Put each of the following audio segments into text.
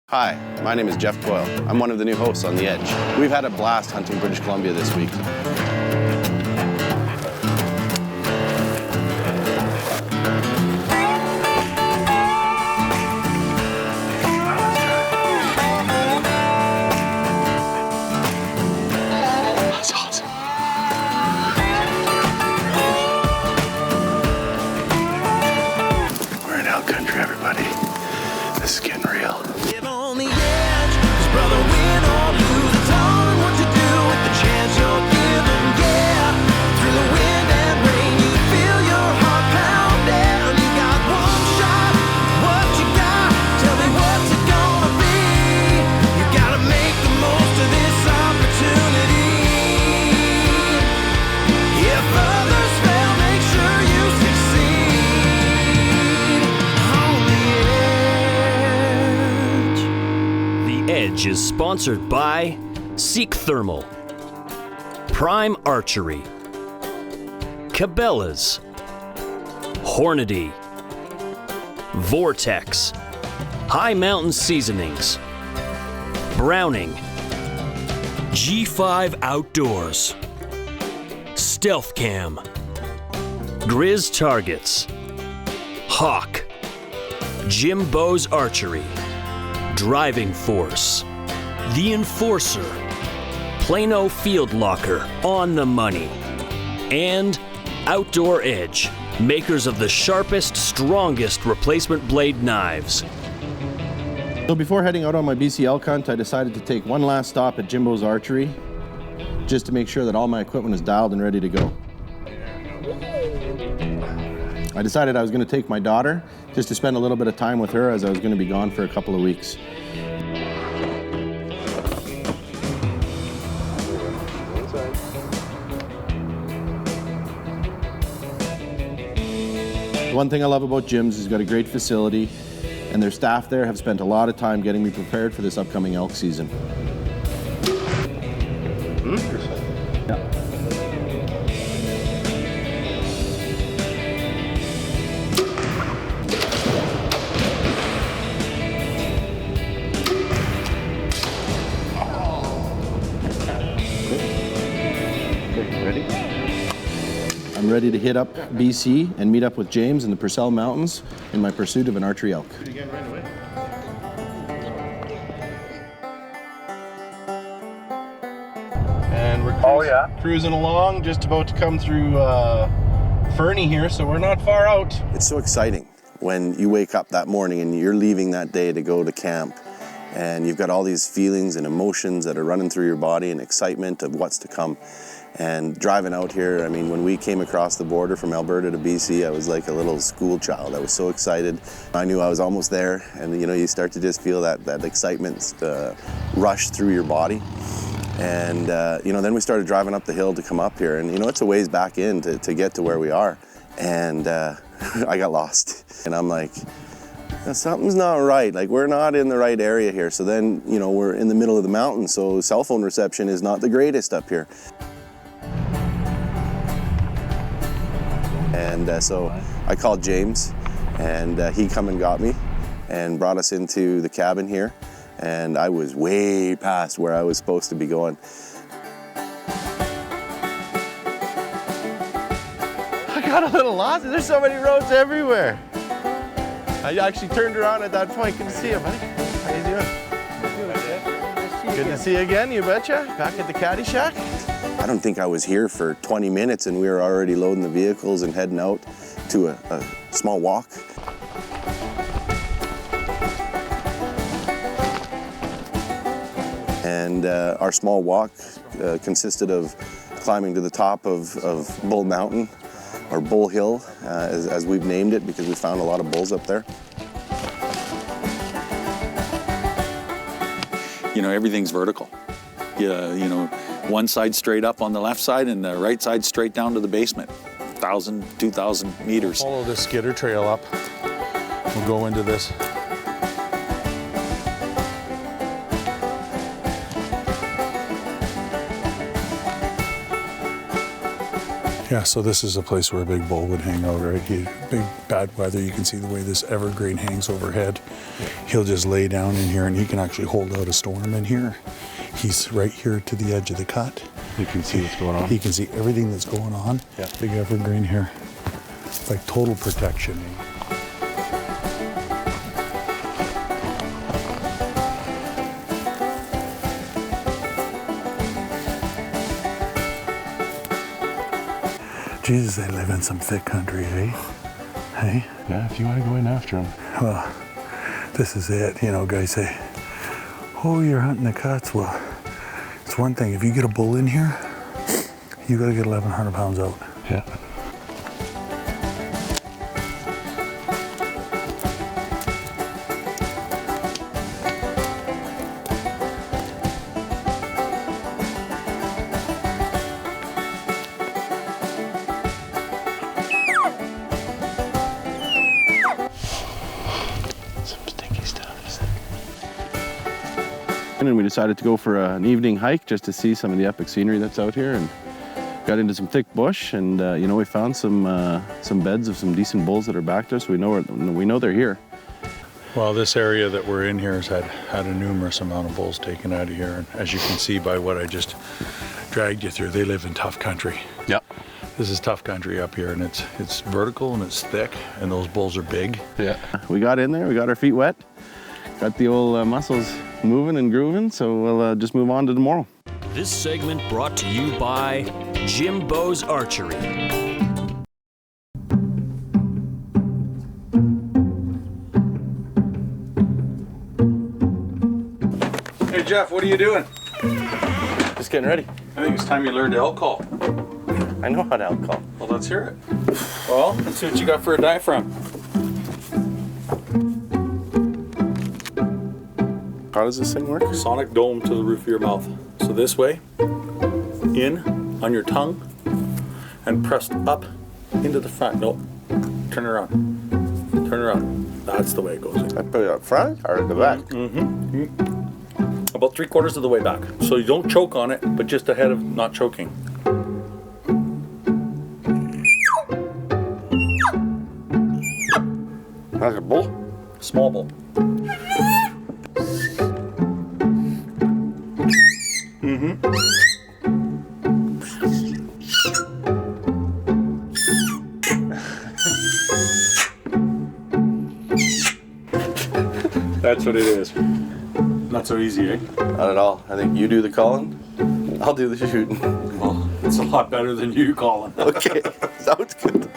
Hi, my name is Jeff Coyle. I'm one of the new hosts on The Edge. We've had a blast hunting British Columbia this week. That's awesome. We're in elk country, everybody. This is getting real. On the edge, 'cause brother, win or lose, it's all in what you do with the chance you're given. Yeah, through the wind and rain, you feel your heart pounding. You got one shot, what you got? Tell me what's it gonna be? You gotta make the most of this opportunity. If others fail, make sure you succeed. On the edge. The Edge is sponsored by Seek Thermal, Prime Archery, Cabela's, Hornady, Vortex, High Mountain Seasonings, Browning, G5 Outdoors, Stealth Cam, Grizz Targets, Hawk, Jimbo's Archery, Driving Force, The Enforcer, Plano Field Locker on the money, and Outdoor Edge, makers of the sharpest, strongest replacement blade knives. So before heading out on my BC elk hunt, I decided to take one last stop at Jimbo's Archery, just to make sure that all my equipment is dialed and ready to go. I decided I was going to take my daughter just to spend a little bit of time with her, as I was going to be gone for a couple of weeks. One thing I love about Jim's is he's got a great facility, and their staff there have spent a lot of time getting me prepared for this upcoming elk season. I'm ready to hit up BC and meet up with James in the Purcell Mountains in my pursuit of an archery elk. And we're cruising along, just about to come through Fernie here, so we're not far out. It's so exciting when you wake up that morning and you're leaving that day to go to camp, and you've got all these feelings and emotions that are running through your body and excitement of what's to come. And driving out here, I mean, when we came across the border from Alberta to BC, I was like a little school child. I was so excited. I knew I was almost there, and you know, you start to just feel that excitement rush through your body. And you know, then we started driving up the hill to come up here, and you know, it's a ways back in to get to where we are. And I got lost, and I'm like, something's not right. Like, we're not in the right area here. So then, you know, we're in the middle of the mountains, so cell phone reception is not the greatest up here. And so I called James, and he come and got me and brought us into the cabin here. And I was way past where I was supposed to be going. I got a little lost. There's so many roads everywhere. I actually turned around at that point. Good to see you, buddy. How you doing? Good to see you again, you betcha. Back at the Caddy Shack. I don't think I was here for 20 minutes and we were already loading the vehicles and heading out to a small walk. And our small walk consisted of climbing to the top of Bull Mountain, or Bull Hill, as we've named it, because we found a lot of bulls up there. You know, everything's vertical. Yeah, you know, one side straight up on the left side and the right side straight down to the basement. 1,000, 2,000 meters. Follow this skidder trail up. We'll go into this. Yeah, so this is a place where a big bull would hang out, right? Big bad weather, you can see the way this evergreen hangs overhead. He'll just lay down in here and he can actually hold out a storm in here. He's right here to the edge of the cut. You can see what's going on. He can see everything that's going on. Yeah. Big evergreen here. Like total protection. Jesus, they live in some thick country, eh? Hey? Yeah, if you want to go in after him. Well, this is it. You know, guys say, oh, you're hunting the cuts. Well, it's one thing. If you get a bull in here, you got to get 1,100 pounds out. Yeah. And we decided to go for an evening hike just to see some of the epic scenery that's out here, and got into some thick bush, and you know, we found some beds of some decent bulls that are back there, so we know they're here. Well, this area that we're in here has had a numerous amount of bulls taken out of here, and as you can see by what I just dragged you through, they live in tough country. Yep. This is tough country up here, and it's vertical and it's thick, and those bulls are big. Yeah. We got in there, we got our feet wet, got the old muscles moving and grooving, so we'll just move on to tomorrow. This segment brought to you by Jim Bo's Archery. Hey Jeff, what are you doing? Just getting ready. I think it's time you learned to elk call. I know how to elk call. Well, let's hear it. Well, let's see what you got for a diaphragm. How does this thing work? Sonic dome to the roof of your mouth. So this way, in on your tongue, and pressed up into the front. No, turn around. Turn around. That's the way it goes in. I put it up front or at the back? About 3/4 of the way back. So you don't choke on it, but just ahead of not choking. That's a bull? Small bull. That's what it is. Not so easy, eh? Not at all. I think you do the calling, I'll do the shooting. Well, it's a lot better than you calling. Okay, sounds good.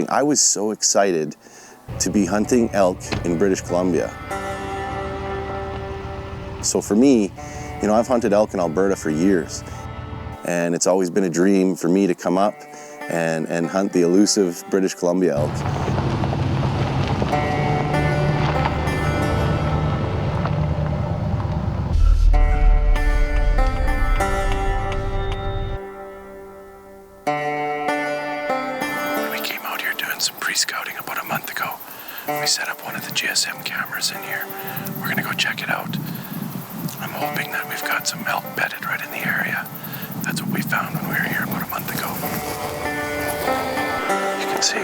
I was so excited to be hunting elk in British Columbia. So for me, you know, I've hunted elk in Alberta for years, and it's always been a dream for me to come up and hunt the elusive British Columbia elk. We came out here doing some pre-scouting about a month ago. We set up one of the GSM cameras in here. We're gonna go check it out. I'm hoping that we've got some elk bedded right in the area. That's what we found when we were here about a month ago. You can see,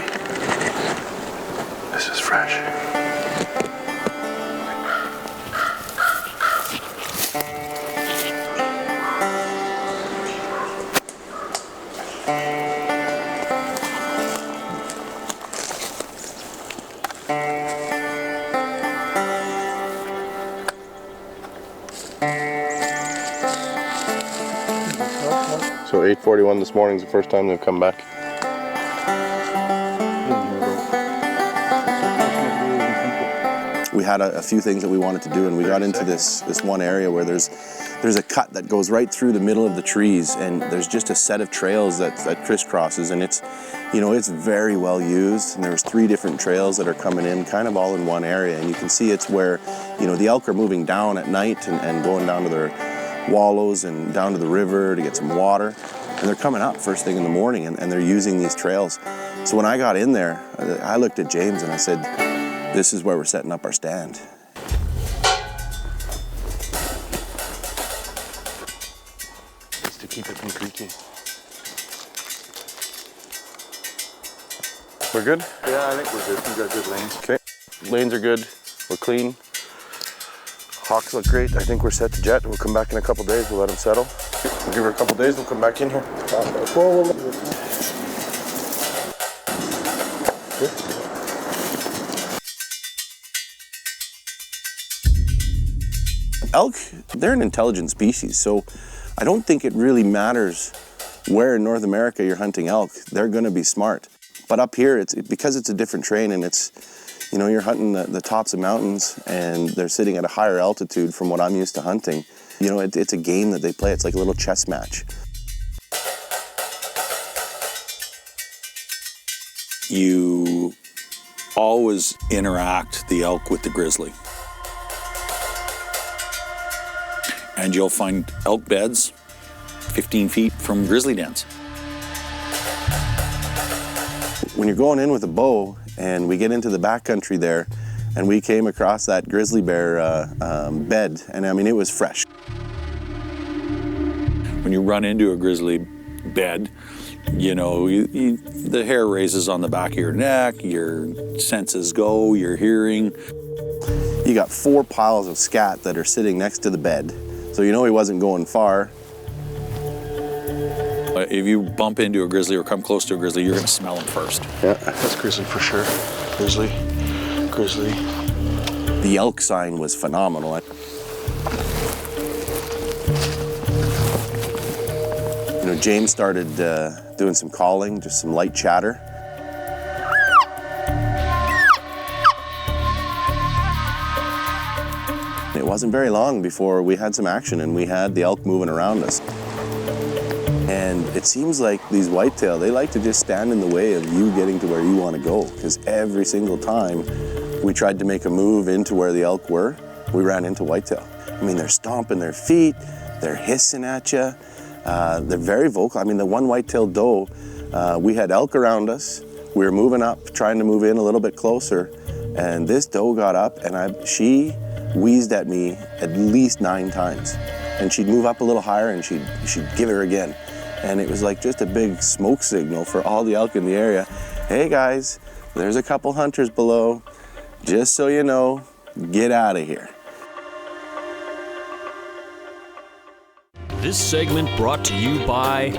this is fresh. So 8:41 this morning is the first time they've come back. We had a few things that we wanted to do, and we got into this one area where there's a cut that goes right through the middle of the trees, and there's just a set of trails that crisscrosses, and it's, you know, it's very well used, and there's 3 different trails that are coming in kind of all in one area, and you can see it's where, you know, the elk are moving down at night and going down to their wallows and down to the river to get some water, and they're coming up first thing in the morning, and they're using these trails. So when I got in there, I looked at James and I said, this is where we're setting up our stand. It's to keep it from creaking. We're good? Yeah, I think we're good. We've got good lanes. Okay. Lanes are good. We're clean. Hawks look great. I think we're set to jet. We'll come back in a couple days. We'll let them settle. We'll give her a couple days. We'll come back in here. Elk, they're an intelligent species, so I don't think it really matters where in North America you're hunting elk. They're going to be smart. But up here, because it's a different terrain, and it's, you know, you're hunting the tops of mountains and they're sitting at a higher altitude from what I'm used to hunting. You know, it's a game that they play. It's like a little chess match. You always interact the elk with the grizzly. And you'll find elk beds 15 feet from grizzly dens. When you're going in with a bow and we get into the backcountry there and we came across that grizzly bear bed, and I mean, it was fresh. When you run into a grizzly bed, you know, the hair raises on the back of your neck, your senses go, your hearing. You got 4 piles of scat that are sitting next to the bed, so you know he wasn't going far. If you bump into a grizzly or come close to a grizzly, you're going to smell him first. Yeah, that's grizzly for sure. Grizzly, grizzly. The elk sign was phenomenal. You know, James started doing some calling, just some light chatter. It wasn't very long before we had some action and we had the elk moving around us. And it seems like these whitetail, they like to just stand in the way of you getting to where you want to go, because every single time we tried to make a move into where the elk were, we ran into whitetail. I mean, they're stomping their feet, they're hissing at you, they're very vocal. I mean, the one whitetail doe, we had elk around us, we were moving up, trying to move in a little bit closer, and this doe got up and she wheezed at me at least 9 times. And she'd move up a little higher and she'd give her again. And it was like just a big smoke signal for all the elk in the area. Hey guys, there's a couple hunters below. Just so you know, get out of here. This segment brought to you by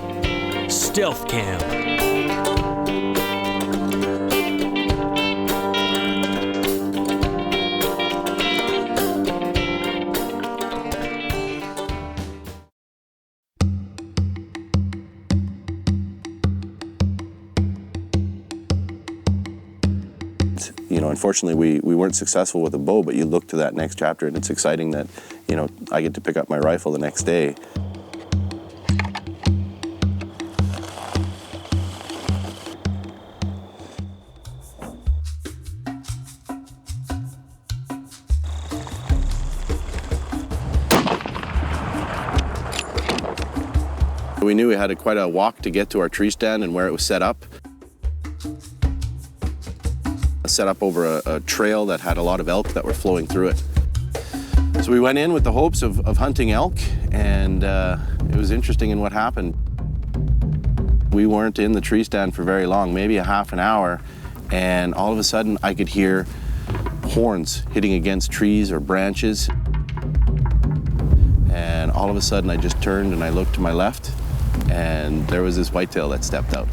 Stealth Camp. You know, unfortunately, we weren't successful with a bow, but you look to that next chapter, and it's exciting that, you know, I get to pick up my rifle the next day. We knew we had quite a walk to get to our tree stand and where it was set up. Set up over a trail that had a lot of elk that were flowing through it. So we went in with the hopes of hunting elk, and it was interesting in what happened. We weren't in the tree stand for very long, maybe a half an hour, and all of a sudden I could hear horns hitting against trees or branches. And all of a sudden I just turned and I looked to my left, and there was this whitetail that stepped out.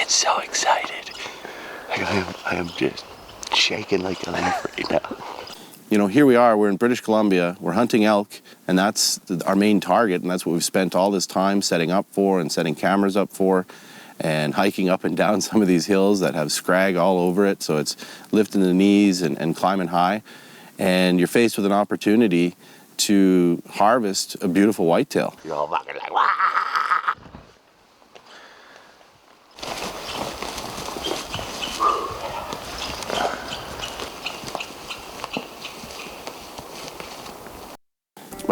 So excited. I am just shaking like a leaf right now. You know, here we are, we're in British Columbia, we're hunting elk, and that's our main target, and that's what we've spent all this time setting up for and setting cameras up for, and hiking up and down some of these hills that have scrag all over it, so it's lifting the knees and climbing high, and you're faced with an opportunity to harvest a beautiful whitetail. You're all fucking like, wah!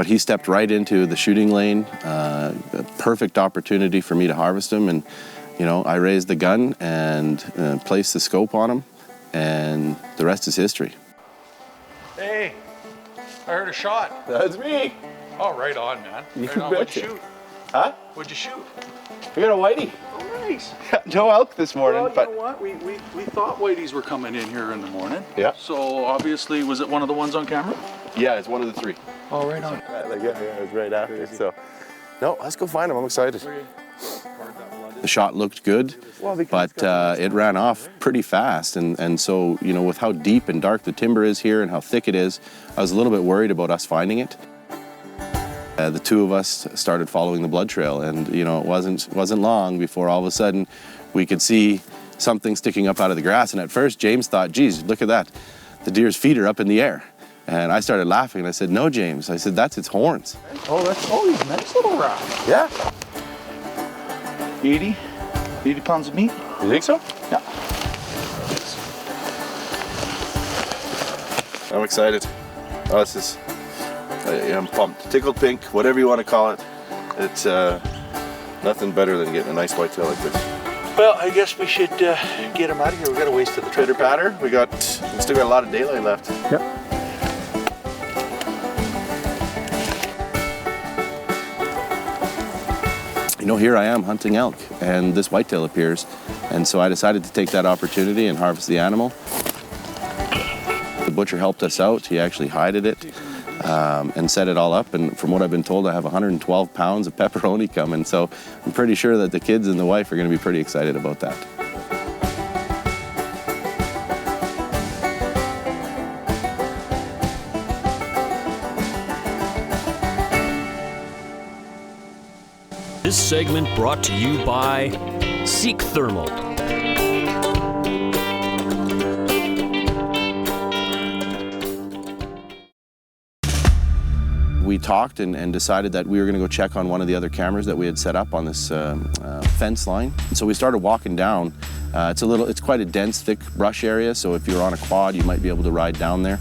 But he stepped right into the shooting lane, a perfect opportunity for me to harvest him. And, you know, I raised the gun and placed the scope on him, and the rest is history. Hey, I heard a shot. That's me. Oh, right on, man. Right on. What'd you shoot? Huh? What'd you shoot? We got a whitey. Oh, nice. No elk this morning, Well, but you know what? We thought whiteys were coming in here in the morning. Yeah. So obviously, was it one of the ones on camera? yeah, it's one of the three. Oh, right on. Yeah, it was right after. So, no, let's go find him. I'm excited. The shot looked good, but it ran off pretty fast. And so, you know, with how deep and dark the timber is here and how thick it is, I was a little bit worried about us finding it. The two of us started following the blood trail, and you know, it wasn't long before all of a sudden we could see something sticking up out of the grass. And at first, James thought, "Geez, look at that! The deer's feet are up in the air." And I started laughing, and I said, "No, James," I said, "that's its horns." Oh, he's a nice little rat. Yeah. 80 pounds of meat. You think so? Yeah. I'm excited. Oh, this is. I'm pumped. Tickled pink, whatever you want to call it. It's nothing better than getting a nice whitetail like this. Well, I guess we should get him out of here. We got a ways to the Pitter patter. We still got a lot of daylight left. Yep. You know, here I am hunting elk, and this whitetail appears, and so I decided to take that opportunity and harvest the animal. The butcher helped us out. He actually hided it and set it all up, and from what I've been told, I have 112 pounds of pepperoni coming, so I'm pretty sure that the kids and the wife are going to be pretty excited about that. This segment brought to you by Seek Thermal. We talked and decided that we were going to go check on one of the other cameras that we had set up on this fence line. And so we started walking down. It's quite a dense, thick brush area, so if you're on a quad, you might be able to ride down there.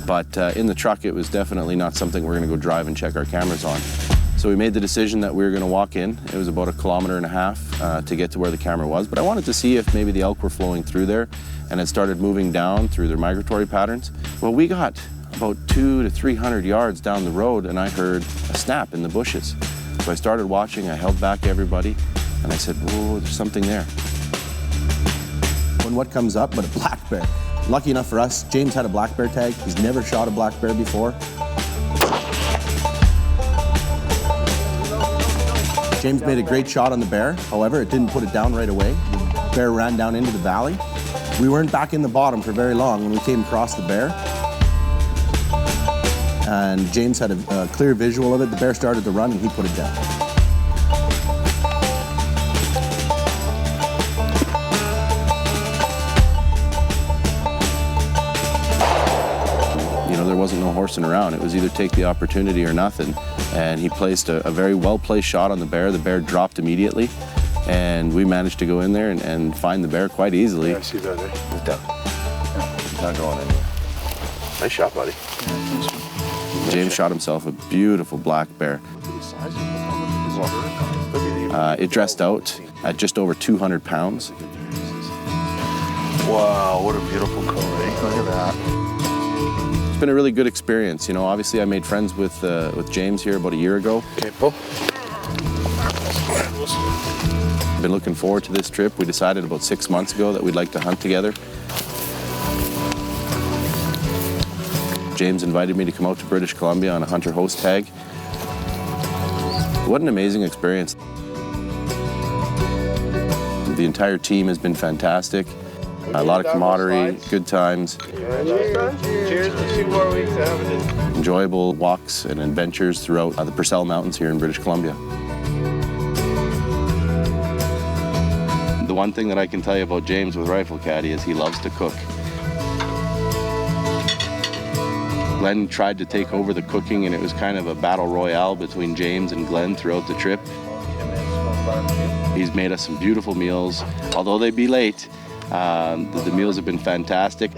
But in the truck, it was definitely not something we're going to go drive and check our cameras on. So we made the decision that we were going to walk in. It was about 1.5 kilometers to get to where the camera was, but I wanted to see if maybe the elk were flowing through there and had started moving down through their migratory patterns. Well, we got about 200 to 300 yards down the road, and I heard a snap in the bushes. So I started watching, I held back everybody, and I said, "Whoa, there's something there." When what comes up but a black bear. Lucky enough for us, James had a black bear tag. He's never shot a black bear before. James made a great shot on the bear. However, it didn't put it down right away. The bear ran down into the valley. We weren't back in the bottom for very long when we came across the bear. And James had a clear visual of it. The bear started to run and he put it down. You know, there wasn't no horsing around. It was either take the opportunity or nothing. And he placed a very well-placed shot on the bear. The bear dropped immediately. And we managed to go in there and find the bear quite easily. Yeah, I see that, eh? He's down. He's not going anywhere. Nice shot, buddy. James shot himself a beautiful black bear. It dressed out at just over 200 pounds. Wow, what a beautiful coat, eh? Look at that. It's been a really good experience. You know, obviously I made friends with James here about a year ago. Okay, pull. Been looking forward to this trip. We decided about 6 months ago that we'd like to hunt together. James invited me to come out to British Columbia on a hunter host tag. What an amazing experience. The entire team has been fantastic. A lot of camaraderie, good times. Cheers to 2 more weeks of having it. Enjoyable walks and adventures throughout the Purcell Mountains here in British Columbia. The one thing that I can tell you about James with Rifle Caddy is he loves to cook. Glenn tried to take over the cooking, and it was kind of a battle royale between James and Glenn throughout the trip. He's made us some beautiful meals. Although they be late, the meals have been fantastic.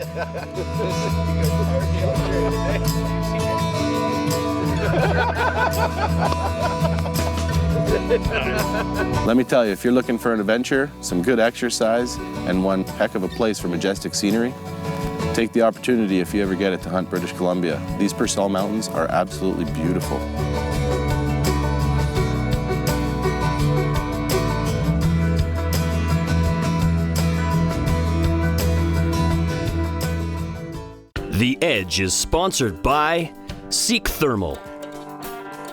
Let me tell you, if you're looking for an adventure, some good exercise, and one heck of a place for majestic scenery, take the opportunity, if you ever get it, to hunt British Columbia. These Purcell Mountains are absolutely beautiful. The Edge is sponsored by Seek Thermal,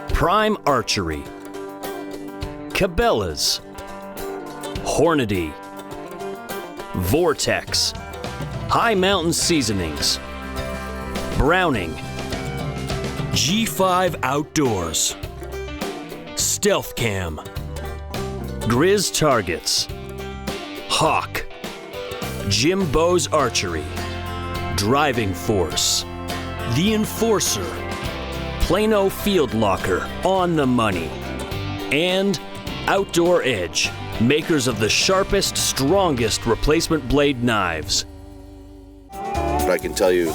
Prime Archery, Cabela's, Hornady, Vortex, High Mountain Seasonings, Browning, G5 Outdoors, Stealth Cam, Grizz Targets, Hawk, Jim Bo's Archery, Driving Force, The Enforcer, Plano Field Locker, On the Money, and Outdoor Edge, makers of the sharpest, strongest replacement blade knives. But I can tell you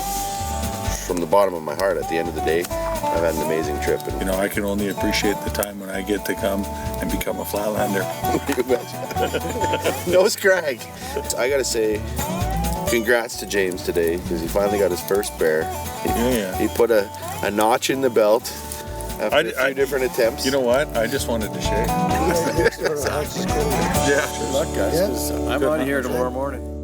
from the bottom of my heart, at the end of the day, I've had an amazing trip. And You know, I can only appreciate the time when I get to come and become a flatlander. no scrag. I gotta say, congrats to James today, because he finally got his first bear. He put a notch in the belt after a few different attempts. You know what? I just wanted to share. Yeah. Good luck, guys. I'm on here tomorrow morning.